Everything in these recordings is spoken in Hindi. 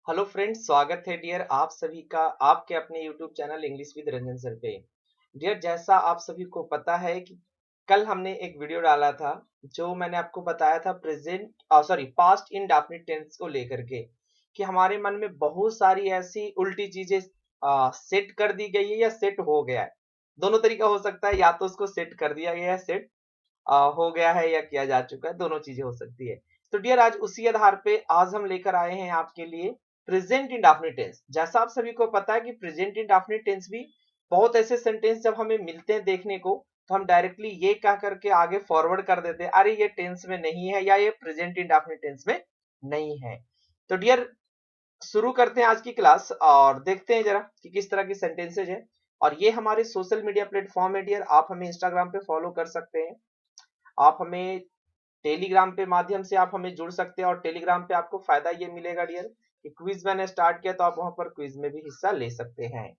हेलो फ्रेंड्स, स्वागत है डियर आप सभी का आपके अपने YouTube channel English with Ranjan sir पे। डियर, जैसा आप सभी को पता है कि कल हमने एक वीडियो डाला था जो मैंने आपको बताया था पास्ट इंडेफिनिट टेंस को लेकर के कि हमारे मन में बहुत सारी ऐसी उल्टी चीजें सेट कर दी गई है या सेट हो गया है। दोनों तरीका हो सकता है, या तो उसको सेट कर दिया गया है, सेट हो गया है या किया जा चुका है, दोनों चीजें हो सकती है। तो डियर, आज उसी आधार पे आज हम लेकर आए हैं आपके लिए प्रेजेंट इंडेफिनिट टेंस। जैसा आप सभी को पता है कि प्रेजेंट इंडेफिनिट टेंस भी बहुत ऐसे सेंटेंस जब हमें मिलते हैं देखने को, तो हम डायरेक्टली ये कह करके आगे फॉरवर्ड कर देते हैं, अरे ये टेंस में नहीं है या ये प्रेजेंट इंडेफिनिट टेंस में नहीं है। तो डियर, शुरू करते हैं आज की क्लास और देखते हैं जरा कि किस तरह की सेंटेंसेज है। और ये हमारे सोशल मीडिया प्लेटफॉर्म है डियर, आप हमें इंस्टाग्राम पे फॉलो कर सकते हैं, आप हमें टेलीग्राम पे माध्यम से आप हमें जुड़ सकते हैं। और टेलीग्राम पे आपको फायदा ये मिलेगा डियर कि क्विज मैंने स्टार्ट किया तो आप वहां पर क्विज में भी हिस्सा ले सकते हैं।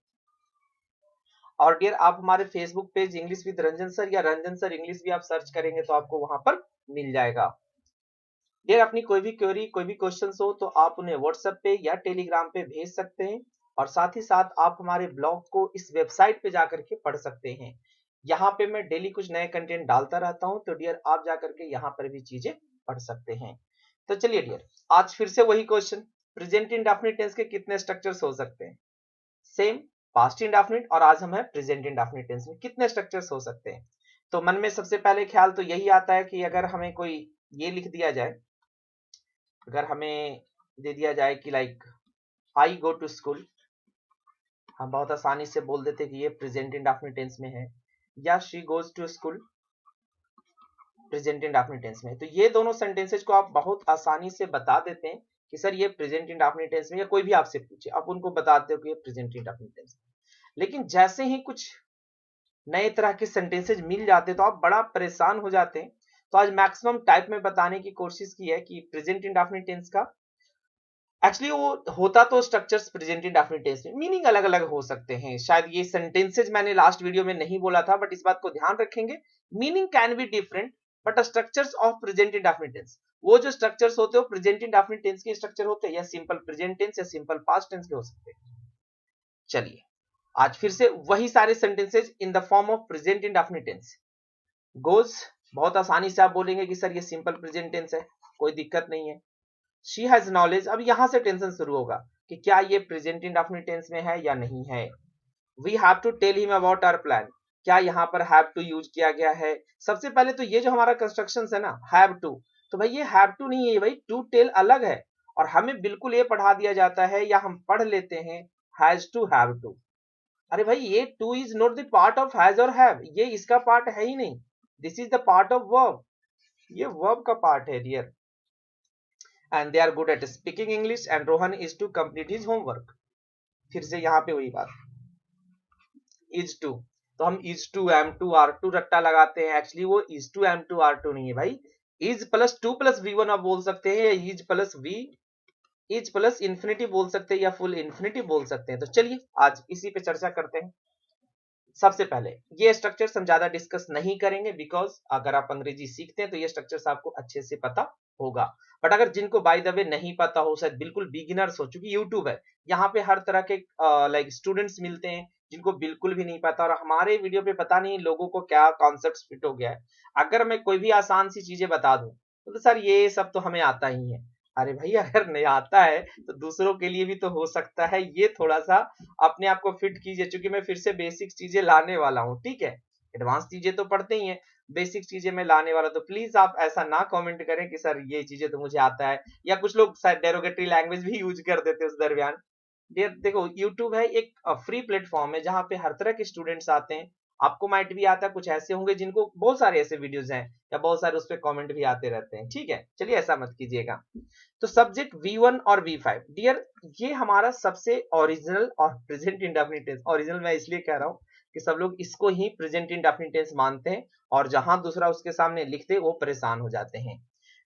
और डियर, आप हमारे Facebook page English with Ranjan sir या रंजन सर इंग्लिश भी आप सर्च करेंगे तो आपको वहां पर मिल जाएगा। डियर, अपनी कोई भी क्वेरी कोई भी क्वेश्चन हो तो आप उन्हें व्हाट्सएप पे या टेलीग्राम पे भेज सकते हैं। और साथ ही साथ आप हमारे ब्लॉग को इस वेबसाइट पे जाकर के पढ़ सकते हैं। यहाँ पे मैं डेली कुछ नए कंटेंट डालता रहता हूँ, तो डियर आप जाकर के यहाँ पर भी चीजें पढ़ सकते हैं। तो चलिए डियर, आज फिर से वही क्वेश्चन, प्रेजेंट इंडेफिनिट टेंस के कितने स्ट्रक्चर्स हो सकते हैं। सेम, पास्ट इंडेफिनिट और आज हम है प्रेजेंट इंडेफिनिट टेंस में कितने स्ट्रक्चर्स हो सकते हैं। तो मन में सबसे पहले ख्याल तो यही आता है कि अगर हमें कोई ये लिख दिया जाए, अगर हमें दे दिया जाए कि like I go to school, हम बहुत आसानी से बोल देते कि ये प्रेजेंट इंडेफिनिट टेंस में है। या she goes to school, present indefinite tense में। तो ये दोनों सेंटेंसेस को आप बहुत आसानी से बता देते हैं कि सर ये प्रेजेंट इंडेफिनिट टेंस में, या कोई भी आपसे पूछे आप उनको बताते हो कि ये प्रेजेंट इंडेफिनिट टेंस में। लेकिन जैसे ही कुछ नए तरह के सेंटेंसेस मिल जाते हैं तो आप बड़ा परेशान हो जाते हैं। तो आज मैक्सिमम टाइप में बताने की कोशिश की है कि प्रेजेंट इंडेफिनिट टेंस का एक्चुअली वो होता तो स्ट्रक्चर्स प्रेजेंट इंडेफिनिट टेंस में, मीनिंग अलग अलग हो सकते हैं। शायद ये सेंटेंसेज मैंने लास्ट वीडियो में नहीं बोला था, बट इस बात को ध्यान रखेंगे, meaning can be different but structures of present indefinite tense, वो जो स्ट्रक्चर्स होते हैं प्रेजेंट इंडेफिनिट टेंस के स्ट्रक्चर होते हैं, या सिंपल प्रेजेंट टेंस या सिंपल पास्ट टेंस के हो सकते हैं। चलिए, आज फिर से वही सारे sentences in the form of present indefinite tense. Goes, बहुत आसानी से आप बोलेंगे कि सर ये सिंपल प्रेजेंट टेंस है, कोई दिक्कत नहीं है। शी हैज नॉलेज, अब यहां से टेंशन शुरू होगा कि क्या ये प्रेजेंट इंडेफिनिट टेंस में है या नहीं है। We have to tell him about our plan, क्या यहाँ पर हैव टू यूज किया गया है। सबसे पहले तो ये जो हमारा कंस्ट्रक्शन है ना, हैव टू, तो भाई ये हैव टू नहीं है भाई, टू टेल अलग है। और हमें बिल्कुल ये पढ़ा दिया जाता है या हम पढ़ लेते हैं हैज टू हैव टू। अरे भाई, ये to is not the part of has और हैव, ये इसका पार्ट है ही नहीं। This is the part of verb, ये वर्ब का पार्ट है dear. And they are good at speaking English and Rohan is to complete his homework. फिर से यहाँ पे वही बात, इज टू, तो हम is to am to are to रट्टा लगाते हैं, एक्चुअली वो is to am to are to नहीं है भाई। Is plus to plus V one आप बोल सकते हैं, या is plus V, is plus infinity बोल सकते हैं, या फुल इंफिनिटी बोल सकते हैं। तो चलिए आज इसी पे चर्चा करते हैं। सबसे पहले ये स्ट्रक्चर्स हम ज्यादा डिस्कस नहीं करेंगे, बिकॉज अगर आप अंग्रेजी सीखते हैं तो ये स्ट्रक्चर्स आपको अच्छे से पता होगा। बट अगर जिनको बाय द वे नहीं पता हो, शायद बिल्कुल बिगिनर्स हो, चूंकि यूट्यूब है, यहाँ पे हर तरह के लाइक स्टूडेंट्स मिलते हैं जिनको बिल्कुल भी नहीं पता, और हमारे वीडियो पे पता नहीं लोगों को क्या कॉन्सेप्ट फिट हो गया है। अगर मैं कोई भी आसान सी चीजें बता दूं तो सर ये सब तो हमें आता ही है। अरे भाई, अगर नहीं आता है तो दूसरों के लिए भी तो हो सकता है, ये थोड़ा सा अपने आप को फिट कीजिए, क्योंकि मैं फिर से बेसिक चीजें लाने वाला हूँ, ठीक है। एडवांस चीजें तो पढ़ते ही हैं, बेसिक चीजें मैं लाने वाला, तो प्लीज आप ऐसा ना कमेंट करें कि सर ये चीजें तो मुझे आता है, या कुछ लोग शायद डेरोगेटरी लैंग्वेज भी यूज कर देते हैं उस दरमियान। देखो, यूट्यूब है एक फ्री प्लेटफॉर्म है जहां पे हर तरह के स्टूडेंट्स आते हैं। आपको माइट भी आता है, कुछ ऐसे होंगे जिनको बहुत सारे ऐसे वीडियोस हैं या बहुत सारे उस पर कमेंट भी आते रहते हैं, ठीक है। चलिए ऐसा मत कीजिएगा। तो सब्जेक्ट V1 और V5 डियर, ये हमारा सबसे ओरिजिनल और प्रेजेंट इंडेफिनिट टेंस, ओरिजिनल मैं इसलिए कह रहा हूं कि सब लोग इसको ही प्रेजेंट इंडेफिनिट टेंस मानते हैं, और जहां दूसरा उसके सामने लिखते वो परेशान हो जाते हैं।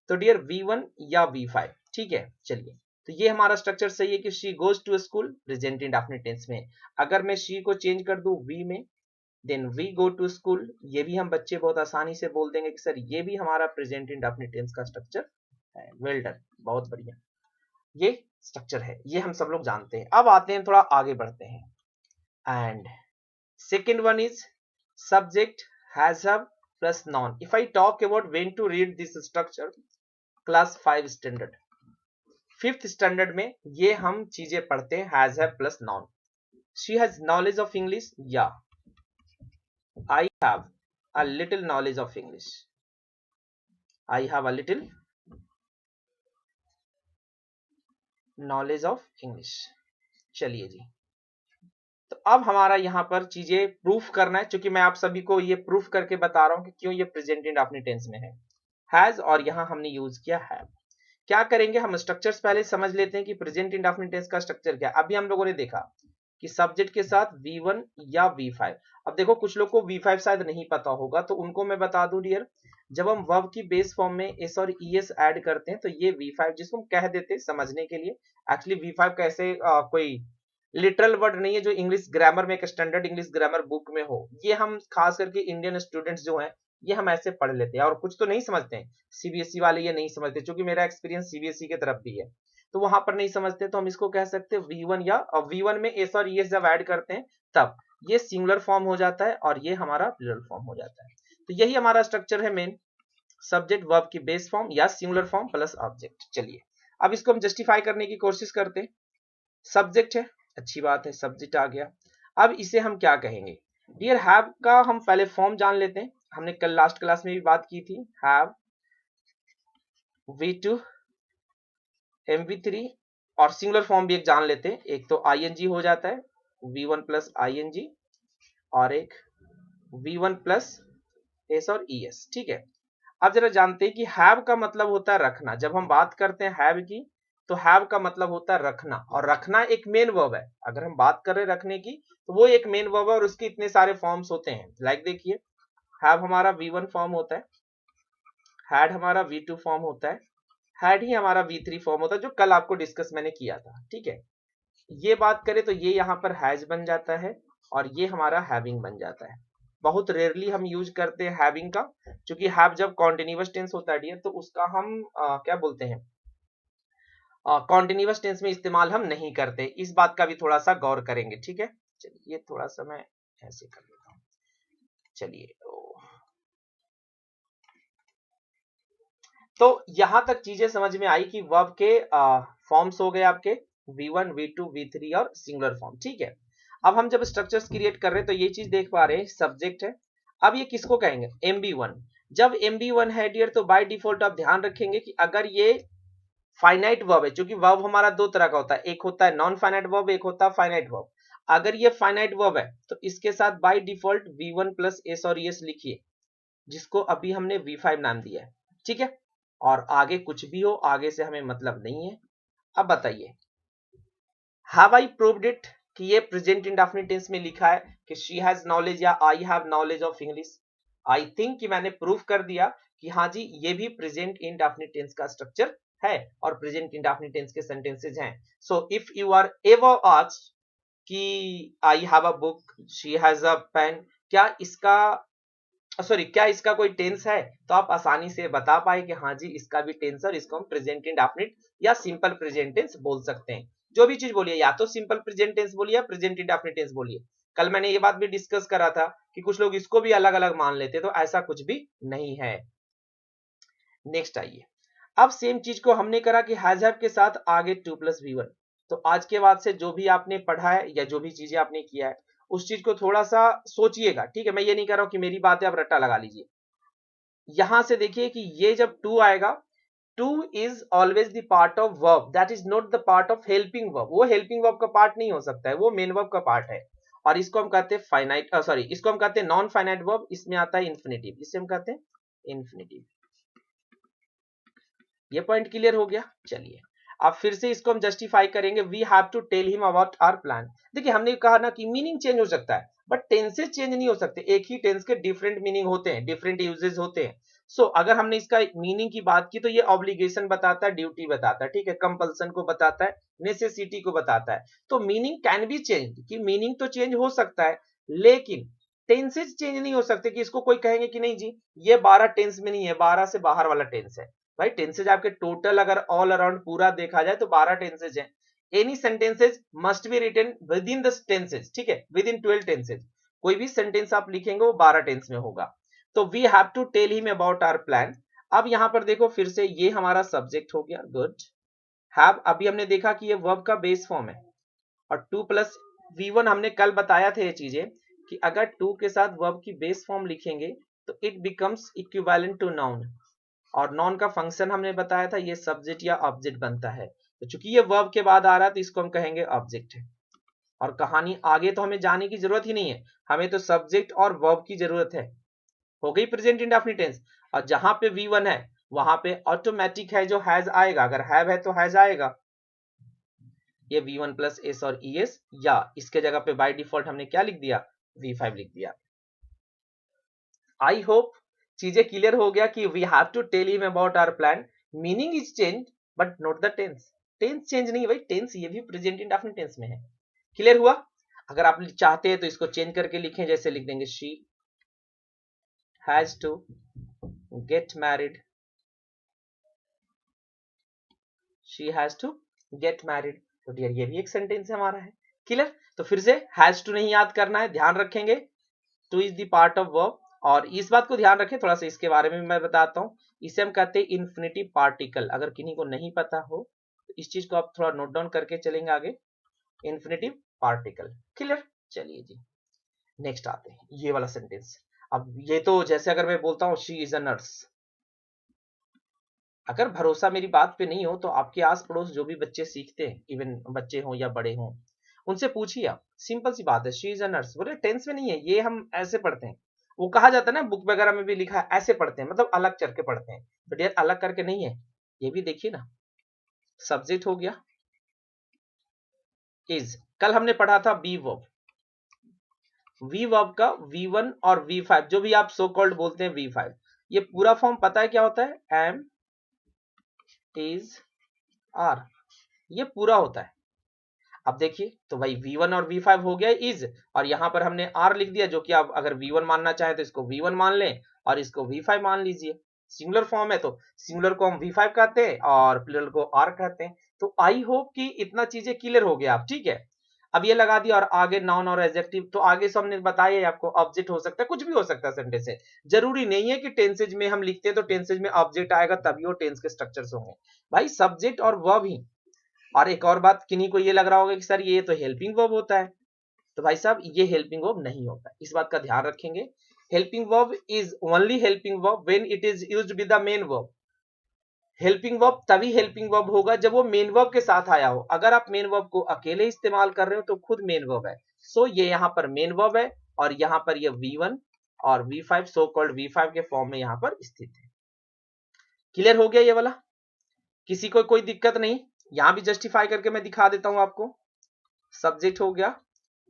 तो डियर V1 या V5, ठीक है। चलिए, तो ये हमारा स्ट्रक्चर सही है कि she goes to school, present indefinite tense में। अगर मैं शी को चेंज कर दूं वी में, then we go to school, ये भी हम बच्चे बहुत आसानी से बोल देंगे कि सर ये भी हमारा प्रेजेंट इंडेफिनिट टेंस का स्ट्रक्चर है। वेल डन, बहुत बढ़िया। ये स्ट्रक्चर है, ये हम सब लोग जानते हैं। अब आते हैं थोड़ा आगे बढ़ते हैं। And second one is subject, has have plus noun. If I talk about when to read this structure, class 5 standard, 5th standard में ये हम चीजें पढ़ते हैं, has have plus noun. She has knowledge of English, yeah. I have a little knowledge of English. I have a little knowledge of English. चलिए जी, तो अब हमारा यहाँ पर चीजें प्रूफ करना है, क्योंकि मैं आप सभी को ये प्रूफ करके बता रहा हूं कि क्यों ये प्रेजेंट इंडेफिनिट टेंस में है, हैज और यहाँ हमने यूज किया हैव। क्या करेंगे, हम स्ट्रक्चर्स पहले समझ लेते हैं कि प्रेजेंट इंडेफिनिट टेंस का स्ट्रक्चर क्या है। अभी हम लोगों ने देखा कि सब्जेक्ट के साथ V1 या V5। अब देखो कुछ लोग को V5 शायद नहीं पता होगा, तो उनको मैं बता दूं डियर, जब हम वर्ब की बेस फॉर्म में एस और ईएस ऐड करते हैं तो ये V5 जिसको हम कह देते हैं समझने के लिए, एक्चुअली V5 कैसे कोई लिटरल वर्ड नहीं है जो इंग्लिश ग्रामर में एक स्टैंडर्ड इंग्लिश ग्रामर बुक में हो। ये हम खास करके इंडियन स्टूडेंट्स जो हैं ये हम ऐसे पढ़ लेते हैं, और कुछ तो नहीं समझते हैं, सीबीएसई वाले ये नहीं समझते, क्योंकि मेरा एक्सपीरियंस सीबीएसई के तरफ भी है, तो वहां पर नहीं समझते, तो हम इसको कह सकते हैं V1 या V1 में एस और ईएस जब ऐड करते हैं तब ये सिंगुलर फॉर्म हो जाता है और ये हमारा प्लूरल फॉर्म हो जाता है। तो यही हमारा स्ट्रक्चर है मेन, सब्जेक्ट वर्ब की बेस फॉर्म या सिंगुलर फॉर्म प्लस ऑब्जेक्ट। चलिए अब इसको हम जस्टिफाई करने की कोशिश करते हैं। सब्जेक्ट है, अच्छी बात है, सब्जेक्ट आ गया। अब इसे हम क्या कहेंगे डियर, हैव का हम पहले फॉर्म जान लेते हैं, हमने कल लास्ट क्लास में भी बात की थी। हैव V2 MV3 और सिंगुलर फॉर्म भी एक जान लेते हैं, एक तो ING हो जाता है V1 प्लस ING और एक V1 प्लस एस और ES, ठीक है। अब जरा जानते हैं कि हैव का मतलब होता है रखना। जब हम बात करते हैं हैव की तो हैव का मतलब होता है रखना, और रखना एक मेन वर्ब है। अगर हम बात कर रहे हैं रखने की तो वो एक मेन वर्ब है और उसके इतने सारे फॉर्म्स होते हैं। लाइक देखिए, हैव हमारा V1 फॉर्म होता है, हैड हमारा V2 फॉर्म होता है, हैड ही हमारा V3 फॉर्म होता है जो कल आपको डिस्कस मैंने किया था, ठीक है। ये बात करें तो ये यहाँ पर हैज बन जाता है और ये हमारा हैविंग बन जाता है। बहुत रेयरली हम यूज करते हैं हैविंग का, क्योंकि हैव जब कॉन्टिन्यूअस टेंस होता है डियर तो उसका हम क्या बोलते हैं, कॉन्टिन्यूअस टेंस में इस्तेमाल हम नहीं करते। इस बात का भी थोड़ा सा गौर करेंगे, ठीक है। चलिए ये थोड़ा सा मैं ऐसे कर लेता हूँ। चलिए तो यहां तक चीजें समझ में आई कि वर्ब के फॉर्म्स हो गए आपके V1 V2 V3 और सिंगुलर फॉर्म, ठीक है। अब हम जब स्ट्रक्चर्स क्रिएट कर रहे हैं तो ये चीज देख पा रहे हैं, सब्जेक्ट है। अब ये किसको कहेंगे, MB1। जब MB1 है डियर तो बाय डिफॉल्ट आप ध्यान रखेंगे कि अगर ये फाइनाइट वर्ब है, क्योंकि वर्ब हमारा दो तरह का होता है, एक होता है नॉन फाइनाइट वर्ब, एक होता है फाइनाइट वर्ब। अगर ये फाइनाइट वर्ब है तो इसके साथ by default V1 plus S और ES लिखिए, जिसको अभी हमने V5 नाम दिया है, ठीक है। और आगे कुछ भी हो, आगे से हमें मतलब नहीं है। अब बताइए, हैव आई प्रूव्ड इट कि ये प्रेजेंट इंडेफिनिट टेंस में लिखा है कि शी हैज नॉलेज या I have knowledge of English. I think कि मैंने प्रूफ कर दिया कि हाँ जी ये भी प्रेजेंट इंडेफिनिट टेंस का स्ट्रक्चर है और प्रेजेंट इंडेफिनिट टेंस के सेंटेंसेस हैं। So if you are ever asked कि I have a book, she has a pen, क्या इसका कोई टेंस है, तो आप आसानी से बता पाए कि हाँ जी इसका भी टेंस है और इसको हम प्रेजेंट इंडेफिनिट या सिंपल प्रेजेंट टेंस बोल सकते हैं। जो भी चीज बोलिए, या तो सिंपल प्रेजेंट टेंस बोलिए या प्रेजेंट इंडेफिनिट टेंस बोलिए। कल मैंने ये बात भी डिस्कस करा था कि कुछ लोग इसको भी अलग अलग मान लेते, तो ऐसा कुछ भी नहीं है। नेक्स्ट आइए, अब सेम चीज को हमने करा कि हैज हैव के साथ आगे 2 प्लस V1। तो आज के बाद से जो भी आपने पढ़ा है या जो भी चीजें आपने किया है उस चीज को थोड़ा सा सोचिएगा, ठीक है। मैं ये नहीं कर रहा हूं कि मेरी बातें आप रट्टा लगा लीजिए। यहां से देखिए कि ये जब 2 आएगा, 2 is always the part of verb, that is not the part of helping verb. वो हेल्पिंग वर्ब का पार्ट नहीं हो सकता है, वो मेन वर्ब का पार्ट है। और इसको हम कहते हैं फाइनाइट, सॉरी इसको हम कहते हैं नॉन फाइनाइट वर्ब। इसमें आता है इन्फिनिटिव, इसे हम कहते हैं इन्फिनिटिव। ये पॉइंट क्लियर हो गया। चलिए अब फिर से इसको हम जस्टिफाई करेंगे। We have to tell him about our plan. देखिए हमने कहा ना कि मीनिंग चेंज हो सकता है बट टेंसेस चेंज नहीं हो सकते। एक ही टेंस के डिफरेंट मीनिंग होते हैं, डिफरेंट यूजेस होते हैं। सो अगर हमने इसका मीनिंग की बात की तो ये ऑब्लिगेशन बताता है, ड्यूटी बताता है, ठीक है, कंपल्सन को बताता है, नेसेसिटी को बताता है। तो मीनिंग कैन बी चेंज, कि मीनिंग तो चेंज हो सकता है लेकिन टेंसेस चेंज नहीं हो सकते। कि इसको कोई कहेंगे कि नहीं जी ये 12 टेंस में नहीं है, 12 से बाहर वाला टेंस है। भाई टेंसेज आपके टोटल अगर ऑल अराउंड पूरा देखा जाए तो 12 टेंसेज हैं। Any sentences must be written within the tenses, ठीक है, विद इन 12 टेंसेज। कोई भी सेंटेंस आप लिखेंगे वो 12 टेंस में होगा। तो we have to tell him about our plan. अब यहां पर देखो फिर से ये हमारा सब्जेक्ट हो गया, गुड। हैव अभी हमने देखा कि ये वर्ब का बेस फॉर्म है, और 2 प्लस V1 हमने कल बताया था ये चीजें कि अगर 2 के साथ वर्ब की बेस फॉर्म लिखेंगे तो it becomes equivalent to noun, और नॉन का फंक्शन हमने बताया था ये सब्जेक्ट या ऑब्जेक्ट बनता है। तो चूंकि ये वर्ब के बाद आ रहा है तो इसको हम कहेंगे ऑब्जेक्ट है। और कहानी आगे तो हमें जाने की जरूरत ही नहीं है, हमें तो सब्जेक्ट और वर्ब की जरूरत है। हो गई प्रेजेंट इंडेफिनिट टेंस। और जहां पे V1 है वहां पे ऑटोमेटिक है जो हैज आएगा, अगर हैव है तो हैज आएगा, ये V1 प्लस एस और ES, या इसके जगह पे बाय डिफॉल्ट हमने क्या लिख दिया, V5 लिख दिया। आई होप चीजें क्लियर हो गया कि we have to tell him about our plan. Meaning is change but not the tense. Tense change नहीं भाई, टेंस ये भी प्रेजेंट इंडेफिनिट टेंस में है। क्लियर हुआ? अगर आप चाहते हैं तो इसको चेंज करके लिखें, जैसे लिख देंगे she has to get married, she has to get married. तो डियर ये भी एक सेंटेंस हमारा है। क्लियर? तो फिर से हैज टू नहीं याद करना है, ध्यान रखेंगे two is the part of verb. और इस बात को ध्यान रखें, थोड़ा सा इसके बारे में मैं बताता हूं। इसे हम कहते हैं इन्फिनिटिव पार्टिकल। अगर किन्हीं को नहीं पता हो तो इस चीज को आप थोड़ा नोट डाउन करके चलेंगे आगे, इन्फिनिटिव पार्टिकल। क्लियर? चलिए जी नेक्स्ट आते हैं, ये वाला सेंटेंस। अब ये तो जैसे अगर मैं बोलता हूँ शी इज अ नर्स, अगर भरोसा मेरी बात पे नहीं हो तो आपके आस पड़ोस जो भी बच्चे सीखते हैं, इवन बच्चे हों या बड़े हों, उनसे पूछिए आप, सिंपल सी बात है, शी इज अ नर्स। बोले टेंस में नहीं है, ये हम ऐसे पढ़ते हैं। वो कहा जाता है ना बुक वगैरह में भी लिखा है, ऐसे पढ़ते हैं, मतलब अलग करके पढ़ते हैं। बट यार अलग करके नहीं है, ये भी देखिए ना, सब्जेक्ट हो गया इज। कल हमने पढ़ा था बी वर्ब, वी वर्ब का V1 और V5 जो भी आप सो कॉल्ड बोलते हैं V5, ये पूरा फॉर्म पता है क्या होता है, एम इज आर, ये पूरा होता है। अब देखिए तो भाई V1 और V5 हो गया इज, और यहां पर हमने R लिख दिया, जो कि आप अगर V1 मानना चाहे तो इसको V1 मान लें और इसको V5 मान लीजिए। सिंगुलर फॉर्म है तो सिंगुलर को हम V5 कहते हैं और प्लूरल को R कहते हैं। तो आई होप कि इतना चीजें क्लियर हो गया आप, ठीक है। अब ये लगा दिया, और आगे नाउन और एडजेक्टिव तो आगे से हमने बताया आपको, ऑब्जेक्ट हो सकता है, कुछ भी हो सकता है सेंटेंस से। जरूरी नहीं है कि टेंसेज में हम लिखते हैं तो टेंसेज में ऑब्जेक्ट आएगा तभी वो टेंस के स्ट्रक्चर्स होंगे, भाई सब्जेक्ट और वर्ब ही। और एक और बात, किन्हीं को ये लग रहा होगा कि सर ये तो हेल्पिंग वर्ब होता है, तो भाई साहब ये हेल्पिंग वर्ब नहीं होता, इस बात का ध्यान रखेंगे। Helping verb is only helping verb when it is used with the main verb. Helping verb तभी हेल्पिंग वर्ब होगा जब वो मेन वर्ब के साथ आया हो। अगर आप मेन वर्ब को अकेले इस्तेमाल कर रहे हो तो खुद मेन वर्ब है। सो ये यहाँ पर मेन वर्ब है, और यहाँ पर ये V1 और V5 सो कॉल्ड V5 के फॉर्म में यहाँ पर स्थित है। क्लियर हो गया ये वाला? किसी को कोई दिक्कत नहीं? यहां भी जस्टिफाई करके मैं दिखा देता हूं आपको। सब्जेक्ट हो गया,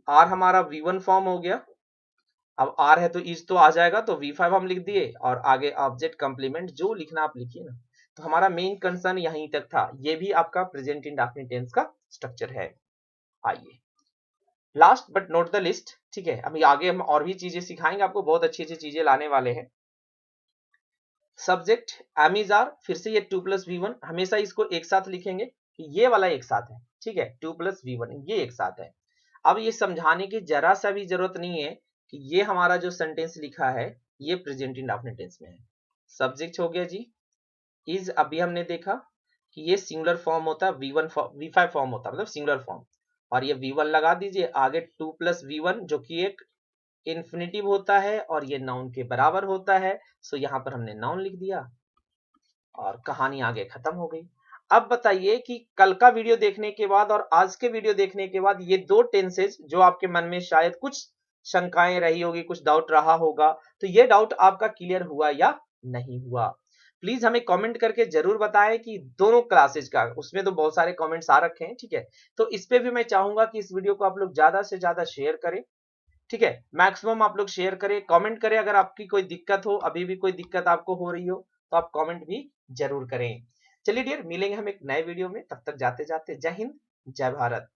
आर हमारा V1 फॉर्म हो गया, अब आर है तो इज तो आ जाएगा, तो V5 हम लिख दिए, और आगे ऑब्जेक्ट कंप्लीमेंट जो लिखना आप लिखिए ना। तो हमारा मेन कंसर्न यहीं तक था, ये भी आपका प्रेजेंट इंडेफिनिट टेंस का स्ट्रक्चर है। आइए last but not the list, ठीक है, अभी आगे हम और भी चीजें सिखाएंगे आपको, बहुत अच्छी अच्छी चीजें लाने वाले हैं। सब्जेक्ट एम इज आर, फिर से ये 2 प्लस V1, हमेशा इसको एक साथ लिखेंगे कि ये वाला एक साथ है, ठीक है, 2 प्लस V1 ये एक साथ है। अब ये समझाने की जरा सा भी जरूरत नहीं है कि ये हमारा जो सेंटेंस लिखा है ये प्रेजेंट इंडेफिनिट टेंस में है। सब्जेक्ट हो गया जी इज, अभी हमने देखा कि ये सिंगुलर फॉर्म होता है, V5 फॉर्म होता है, मतलब सिंगुलर फॉर्म, और ये V1 लगा दीजिए, आगे 2 प्लस V1 जो कि एक इन्फिनिटिव होता है और ये नाउन के बराबर होता है। सो यहाँ पर हमने नाउन लिख दिया और कहानी आगे खत्म हो गई। अब बताइए कि कल का वीडियो देखने के बाद और आज के वीडियो देखने के बाद ये दो टेंसेज जो आपके मन में शायद कुछ शंकाएं रही होगी, कुछ डाउट रहा होगा, तो ये डाउट आपका क्लियर हुआ या नहीं हुआ? प्लीज हमें कमेंट करके जरूर बताएं कि दोनों क्लासेज का, उसमें तो बहुत सारे कमेंट्स आ रखे हैं, ठीक है, तो इस पे भी मैं चाहूंगा कि इस वीडियो को आप लोग ज्यादा से ज्यादा शेयर करें, ठीक है, मैक्सिमम आप लोग शेयर करें, कमेंट करें। अगर आपकी कोई दिक्कत हो, अभी भी कोई दिक्कत आपको हो रही हो, तो आप कमेंट भी जरूर करें। चलिए डियर, मिलेंगे हम एक नए वीडियो में, तब तक जाते जाते जय हिंद जय भारत।